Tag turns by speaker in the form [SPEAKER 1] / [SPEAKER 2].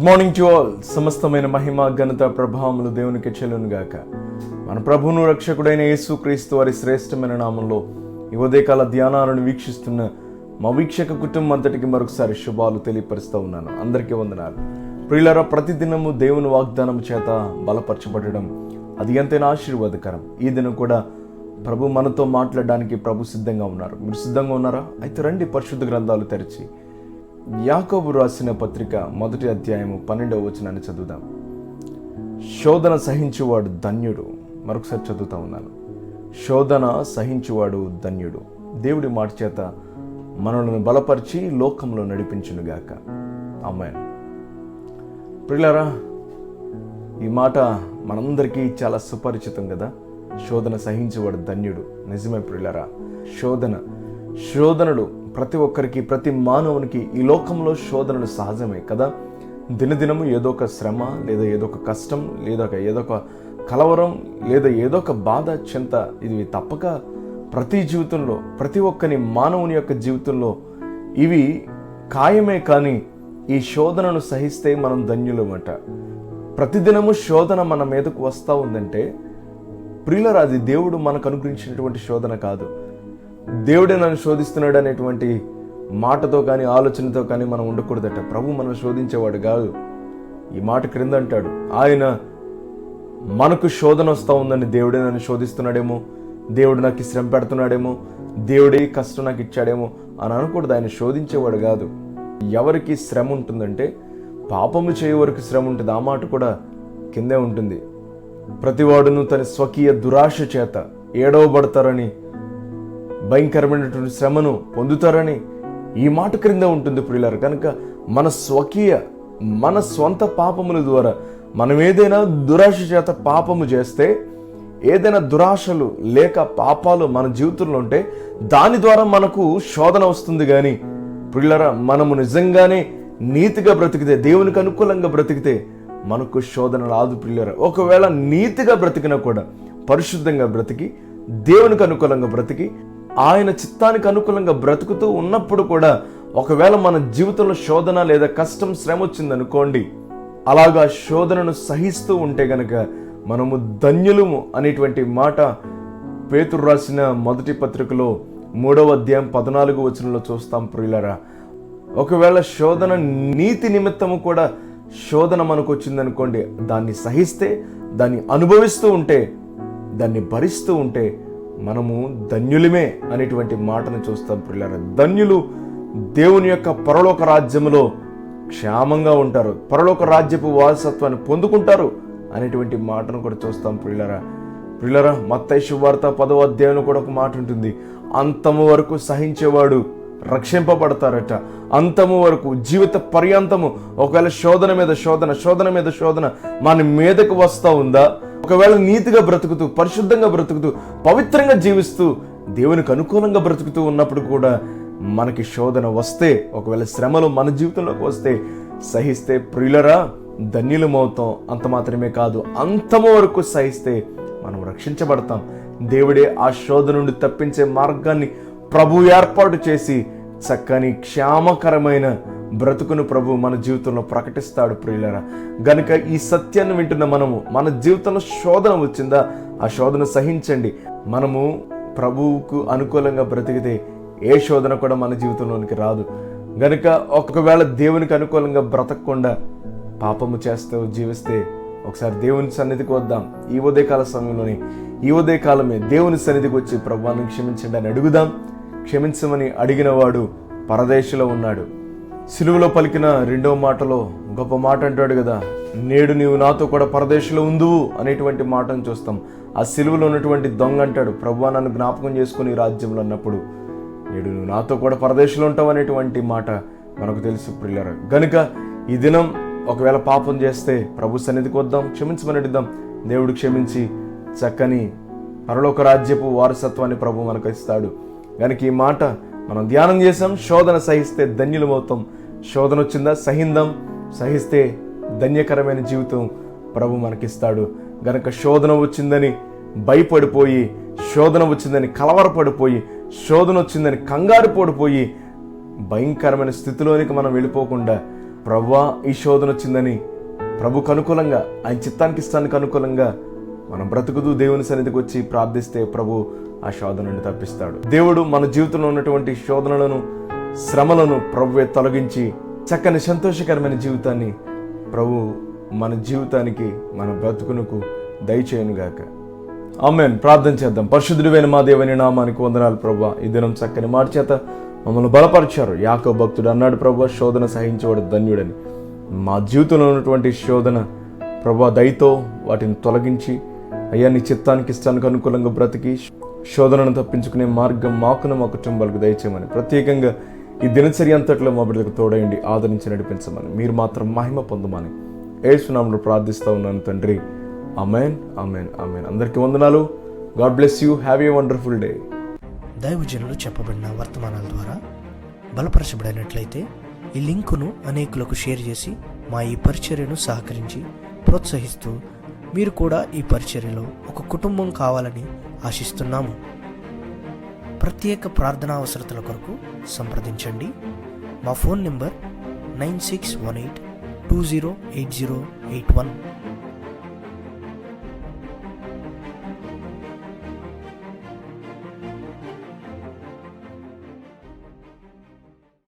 [SPEAKER 1] Morning to all. సమస్తమైన మహిమ ఘనత ప్రభావములు దేవునికి చెల్లును గాక. మన ప్రభువును రక్షకుడైన యేసుక్రీస్తు వారి శ్రేష్టమైన నామంలో ఈ ఉదయకాల ధ్యానాలను వీక్షిస్తున్న మా వీక్షక కుటుంబం అంతటికి మరొకసారి శుభాలు తెలియపరుస్తూ ఉన్నాను. అందరికీ వందనాలు. ప్రియులారా, ప్రతిదినము దేవుని వాగ్దానం చేత బలపరచబడడం అది ఎంతైనా ఆశీర్వాదకరం. ఈ దినం కూడా ప్రభు మనతో మాట్లాడడానికి ప్రభు సిద్ధంగా ఉన్నారు. మీరు సిద్ధంగా ఉన్నారా? అయితే రండి, పరిశుద్ధ గ్రంథాలు తెరిచి యాకోబు రాసిన పత్రిక 1వ అధ్యాయము 12వ వచనాన్ని చదువుదాం. శోధన సహించువాడు ధన్యుడు. మరొకసారి చదువుతా ఉన్నాను. శోధన సహించువాడు ధన్యుడు. దేవుడి మాట చేత మనలను బలపరిచి లోకంలో నడిపించునుగాక. ఆమేన్. ప్రియులారా, ఈ మాట మనందరికీ చాలా సుపరిచితం కదా. శోధన సహించేవాడు ధన్యుడు. నిజమే ప్రియులారా, శోధనలు ప్రతి ఒక్కరికి, ప్రతి మానవునికి ఈ లోకంలో శోధనలు సహజమే కదా. దినదినము ఏదో ఒక శ్రమ, లేదా ఏదో ఒక కష్టం, లేదా ఏదో ఒక కలవరం, లేదా ఏదో ఒక బాధ, చింత, ఇది తప్పక ప్రతి జీవితంలో, ప్రతి ఒక్కని మానవుని యొక్క జీవితంలో ఇవి ఖాయమే. కానీ ఈ శోధనను సహిస్తే మనం ధన్యులమట. ప్రతిదినము శోధన మన మీదకు వస్తూ ఉందంటే ప్రియులారా, అది దేవుడు మనకు అనుగ్రహించినటువంటి శోధన కాదు. దేవుడే నన్ను శోధిస్తున్నాడు అనేటువంటి మాటతో కానీ ఆలోచనతో కానీ మనం ఉండకూడదట. ప్రభు మనం శోధించేవాడు కాదు. ఈ మాట క్రింద అంటాడు, ఆయన మనకు శోధన వస్తూ ఉందని దేవుడే నన్ను శోధిస్తున్నాడేమో, దేవుడు నాకు శ్రమ పెడుతున్నాడేమో, దేవుడే కష్టం నాకు ఇచ్చాడేమో అని అనకూడదు. ఆయన శోధించేవాడు కాదు. ఎవరికి శ్రమ ఉంటుందంటే పాపము చేయ వరకు శ్రమ ఉంటుంది. ఆ మాట కూడా కిందే ఉంటుంది. ప్రతివాడును తన స్వకీయ దురాశ చేత ఏడవబడతారని, భయంకరమైనటువంటి శ్రమను పొందుతారని ఈ మాట క్రింద ఉంటుంది ప్రియులారా. కనుక మన స్వంత పాపముల ద్వారా మనం ఏదైనా దురాశ చేత పాపము చేస్తే, ఏదైనా దురాశలు లేక పాపాలు మన జీవితంలో ఉంటే దాని ద్వారా మనకు శోధన వస్తుంది. కానీ ప్రియులారా, మనము నిజంగానే నీతిగా బ్రతికితే, దేవునికి అనుకూలంగా బ్రతికితే మనకు శోధన రాదు ప్రియులారా. ఒకవేళ నీతిగా బ్రతికినా కూడా, పరిశుద్ధంగా బ్రతికి, దేవునికి అనుకూలంగా బ్రతికి, ఆయన చిత్తానికి అనుకూలంగా బ్రతుకుతూ ఉన్నప్పుడు కూడా ఒకవేళ మన జీవితంలో శోధన లేదా కష్టం, శ్రమ వచ్చిందనుకోండి, అలాగా శోధనను సహిస్తూ ఉంటే గనక మనము ధన్యులము అనేటువంటి మాట పేతురు రాసిన 1వ పత్రికలో 3వ అధ్యాయం 14వ వచనంలో చూస్తాం ప్రియులారా. ఒకవేళ శోధన నీతి నిమిత్తము కూడా శోధన మనకు వచ్చిందనుకోండి, దాన్ని సహిస్తే, దాన్ని అనుభవిస్తూ ఉంటే, దాన్ని భరిస్తూ ఉంటే మనము ధన్యులమే అనేటువంటి మాటను చూస్తాం ప్రియులారా. ధన్యులు దేవుని యొక్క పరలోక రాజ్యములో క్షేమంగా ఉంటారు, పరలోక రాజ్యపు వారసత్వాన్ని పొందుకుంటారు అనేటువంటి మాటను కూడా చూస్తాం ప్రియులారా. మత్తయి శుభవార్త 10వ అధ్యాయంలో కూడా ఒక మాట ఉంటుంది, అంతము వరకు సహించేవాడు రక్షింపబడతారట. అంతము వరకు, జీవిత పర్యంతము. ఒకవేళ శోధన మీద శోధన మన మీదకు వస్తూ ఉందా, ఒకవేళ నీతిగా బ్రతుకుతూ, పరిశుద్ధంగా బ్రతుకుతూ, పవిత్రంగా జీవిస్తూ, దేవునికి అనుకూలంగా బ్రతుకుతూ ఉన్నప్పుడు కూడా మనకి శోధన వస్తే, ఒకవేళ శ్రమలు మన జీవితంలోకి వస్తే సహిస్తే ప్రియులరా ధన్యులమవుతాం. అంత మాత్రమే కాదు, అంతము వరకు సహిస్తే మనం రక్షించబడతాం. దేవుడే ఆ శోధన నుండి తప్పించే మార్గాన్ని ప్రభు ఏర్పాటు చేసి చక్కని క్షేమకరమైన బ్రతుకును ప్రభు మన జీవితంలో ప్రకటిస్తాడు ప్రియులారా. గనుక ఈ సత్యాన్ని వింటున్న మనము, మన జీవితంలో శోధన వచ్చిందా, ఆ శోధన సహించండి. మనము ప్రభువుకు అనుకూలంగా బ్రతికితే ఏ శోధన కూడా మన జీవితంలోనికి రాదు. గనుక ఒకవేళ దేవునికి అనుకూలంగా బ్రతకకుండా పాపము చేస్తూ జీవిస్తే ఒకసారి దేవుని సన్నిధికి వద్దాం. ఈ ఉదయకాల సమయంలోనే, ఈ ఉదయకాలమే దేవుని సన్నిధికి వచ్చి ప్రభువాన్ని క్షమించండి అని అడుగుదాం. క్షమించమని అడిగిన వాడు పరదేశంలో ఉన్నాడు. సిలువలో పలికిన 2వ మాటలో గొప్ప మాట అంటాడు కదా, నేడు నీవు నాతో కూడా పరదేశంలో ఉందువు అనేటువంటి మాటను చూస్తాం. ఆ సిలువలో ఉన్నటువంటి దొంగ అంటాడు, ప్రభువా నన్ను జ్ఞాపకం చేసుకుని రాజ్యంలో అన్నప్పుడు నేడు నువ్వు నాతో కూడా పరదేశంలో ఉంటావు అనేటువంటి మాట మనకు తెలుసు ప్రియులారా. గనుక ఈ దినం ఒకవేళ పాపం చేస్తే ప్రభు సన్నిధికి వద్దాం, క్షమించమని అడుగుదాం. దేవుడు క్షమించి చక్కని పరలోక రాజ్యపు వారసత్వాన్ని ప్రభు మనకు ఇస్తాడు. కనుక ఈ మాట మనం ధ్యానం చేసాం. శోధన సహిస్తే ధన్యులమవుతాం. శోధన వచ్చిందా, సహిస్తే ధన్యకరమైన జీవితం ప్రభు మనకిస్తాడు. గనక శోధన వచ్చిందని భయపడిపోయి, శోధన వచ్చిందని కలవరపడిపోయి, శోధన వచ్చిందని కంగారు పడిపోయి భయంకరమైన స్థితిలోనికి మనం వెళ్ళిపోకుండా ప్రభువా ఈ శోధన వచ్చిందని ప్రభుకు అనుకూలంగా, ఆయన చిత్తానికి ఇష్టానికి అనుకూలంగా మనం బ్రతుకుతూ దేవుని సన్నిధికి వచ్చి ప్రార్థిస్తే ప్రభు ఆ శోధన నుండి తప్పిస్తాడు. దేవుడు మన జీవితంలో ఉన్నటువంటి శోధనలను, శ్రమలను ప్రభువే తొలగించి చక్కని సంతోషకరమైన జీవితాన్ని ప్రభు మన జీవితానికి, మన బ్రతుకునకు దయచేయనుగాక. ఆమేన్. ప్రార్థన చేద్దాం. పరిశుద్ధుడైన మా దేవుని నామానికి వందనాలు ప్రభువా. ఈ దినం చక్కని మాట చేత మమ్మల్ని బలపరిచారు. యాకోబు భక్తుడు అన్నాడు, ప్రభువా శోధన సహించేవాడు ధన్యుడని. మా జీవితంలో ఉన్నటువంటి శోధన ప్రభువా దయతో వాటిని తొలగించి అయ్యా నీ చిత్తానికి ఇష్టానికి అనుకూలంగా బ్రతికి శోధనను తప్పించుకునే మార్గం మాకును మా కుటుంబాలకు దయచేయమని, ప్రత్యేకంగా ఈ దినచర్య అంతట్లో మా బిడ్డలకు తోడయండి, ఆదరించి నడిపించమని, మీరు మాత్రం మహిమ పొందమని యేసు నామములో ప్రార్థిస్తా ఉన్నాను తండ్రి. ఆమేన్, ఆమేన్, ఆమేన్. అందరికీ వందనాలు. God bless you. Have a wonderful day.
[SPEAKER 2] దైవజనులు చెప్పబడిన వర్తమానాల ద్వారా బలపరచబడినట్లయితే ఈ లింకును అనేకులకు షేర్ చేసి మా ఈ పరిచర్యను సహకరించి ప్రోత్సహిస్తూ మీరు కూడా ఈ పరిచర్యలో ఒక కుటుంబం కావాలని ఆశిస్తున్నాము. ప్రత్యేక ప్రార్థనా అవసరతల కొరకు సంప్రదించండి. మా ఫోన్ నెంబర్ 9618208081.